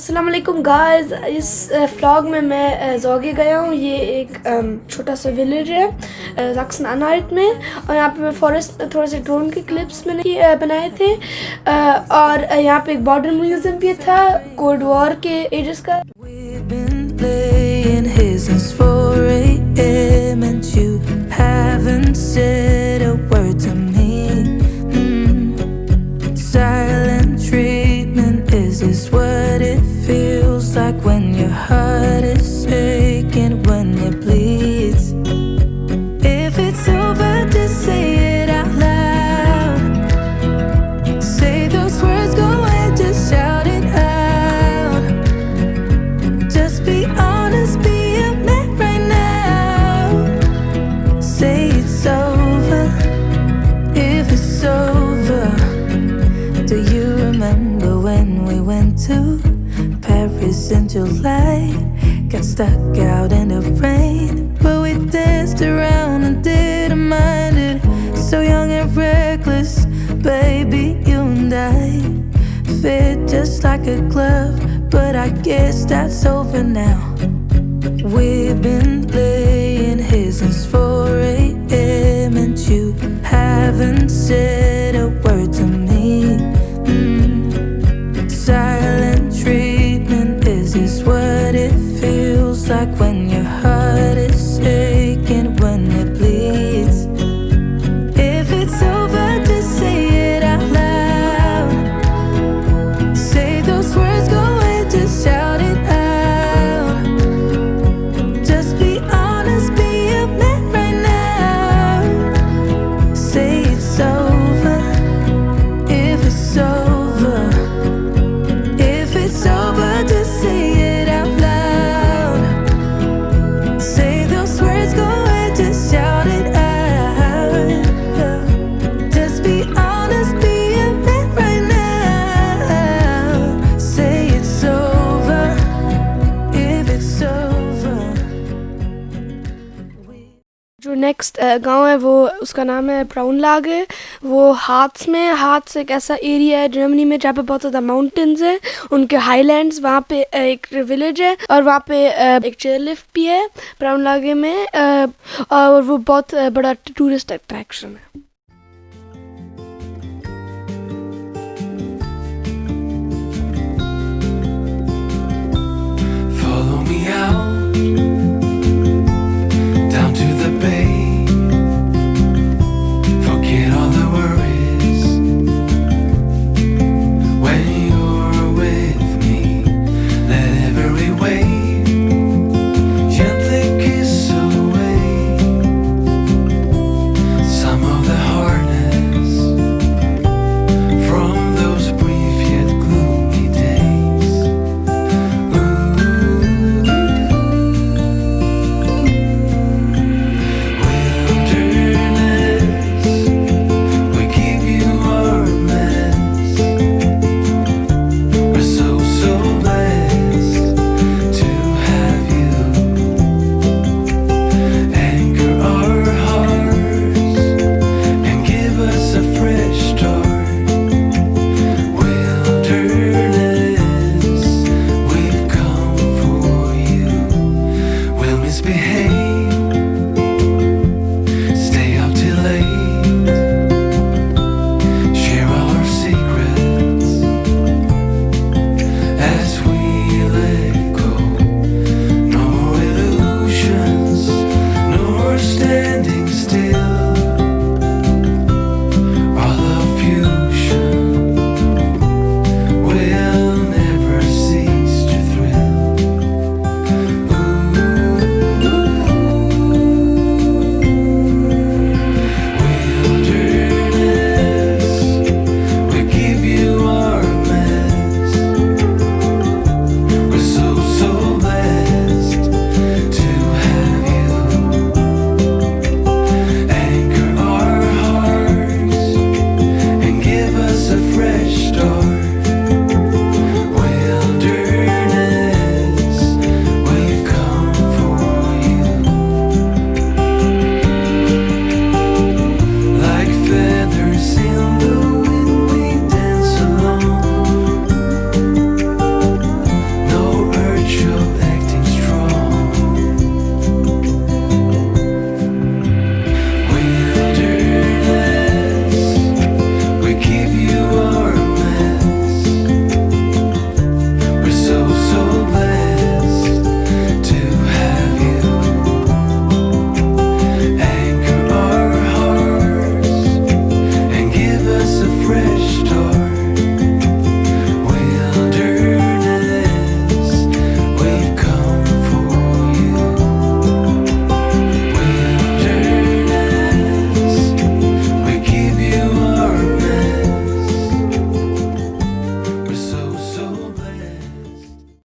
अस्सलाम वालेकुम गाइस। इस व्लॉग में मैं जोगे गया हूँ। ये एक छोटा सा विलेज है सैक्सन अनहाल्ट में, और यहाँ पे मैं फॉरेस्ट में थोड़े से ड्रोन के क्लिप्स मैंने बनाए थे, और यहाँ पे एक बॉर्डर म्यूजियम भी था कोल्ड वॉर के एजेस का। Is this what it feels like when your heart is aching, when it bleeds? If it's over, just say it out loud. Say those words, go ahead, just shout it out. Just be honest, be a man right now. Say it's over, if it's over. Do you remember when we went to Paris in July? Got stuck out in the rain, but we danced around and didn't mind it. So young and reckless, baby, you and I fit just like a glove, but I guess that's over now. We've been laying here since 4 a.m. and you haven't said a word to me. Silent treatment, is this what it feels like when your heart is aching, when it bleeds? If it's over, just say it out loud. Say those words, go ahead, just shout it out. Just be honest, be a man right now. Say it's over, if it's over. It's over, just say it out loud. Say those words, go ahead, just shout it out. Just be honest, be a man right now. Say it's over, if it's over. जो next गांव है वो उसका नाम है brown लाग है। वो हार्ज में, हार्ज एक ऐसा एरिया है जर्मनी में जहाँ पे बहुत ज़्यादा माउंटेन्स है, उनके हाईलैंड्स। वहाँ पे एक विलेज है और वहाँ पे एक चेयर लिफ्ट भी है ब्राउन लागे में, और वो बहुत बड़ा टूरिस्ट अट्रैक्शन है।